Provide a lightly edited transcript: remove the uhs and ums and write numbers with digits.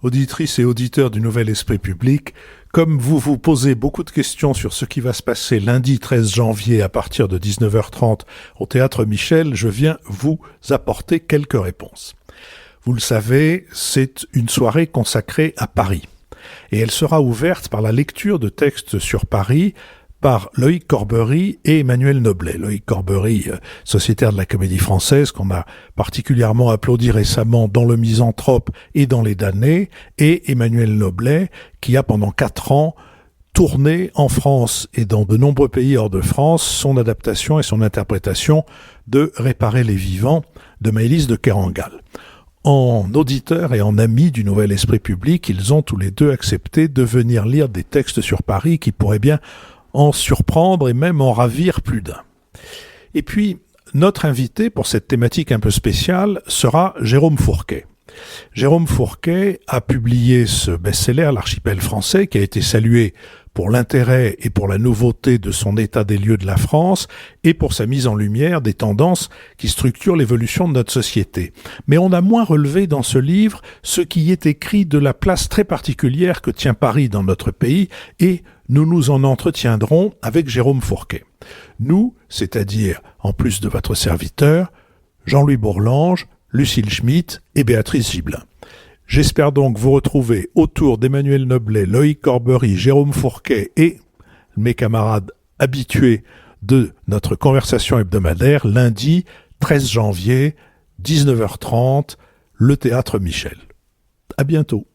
Auditrices et auditeurs du Nouvel Esprit Public, comme vous vous posez beaucoup de questions sur ce qui va se passer lundi 13 janvier à partir de 19h30 au Théâtre Michel, je viens vous apporter quelques réponses. Vous le savez, c'est une soirée consacrée à Paris. Et elle sera ouverte par la lecture de textes sur Paris par Loïc Corbery et Emmanuel Noblet. Loïc Corbery, sociétaire de la Comédie Française, qu'on a particulièrement applaudi récemment dans Le Misanthrope et dans Les Damnés, et Emmanuel Noblet, qui a pendant 4 ans tourné en France et dans de nombreux pays hors de France son adaptation et son interprétation de Réparer les vivants de Maëlys de Kerangal. En auditeurs et en amis du Nouvel Esprit Public, ils ont tous les deux accepté de venir lire des textes sur Paris qui pourraient bien en surprendre et même en ravir plus d'un. Et puis, notre invité pour cette thématique un peu spéciale sera Jérôme Fourquet. Jérôme Fourquet a publié ce best-seller, L'Archipel français, qui a été salué pour l'intérêt et pour la nouveauté de son état des lieux de la France et pour sa mise en lumière des tendances qui structurent l'évolution de notre société. Mais on a moins relevé dans ce livre ce qui y est écrit de la place très particulière que tient Paris dans notre pays, et nous nous en entretiendrons avec Jérôme Fourquet. Nous, c'est-à-dire, en plus de votre serviteur, Jean-Louis Bourlange, Lucille Schmitt et Béatrice Gibelin. J'espère donc vous retrouver autour d'Emmanuel Noblet, Loïc Corbery, Jérôme Fourquet et mes camarades habitués de notre conversation hebdomadaire lundi 13 janvier, 19h30, le Théâtre Michel. À bientôt.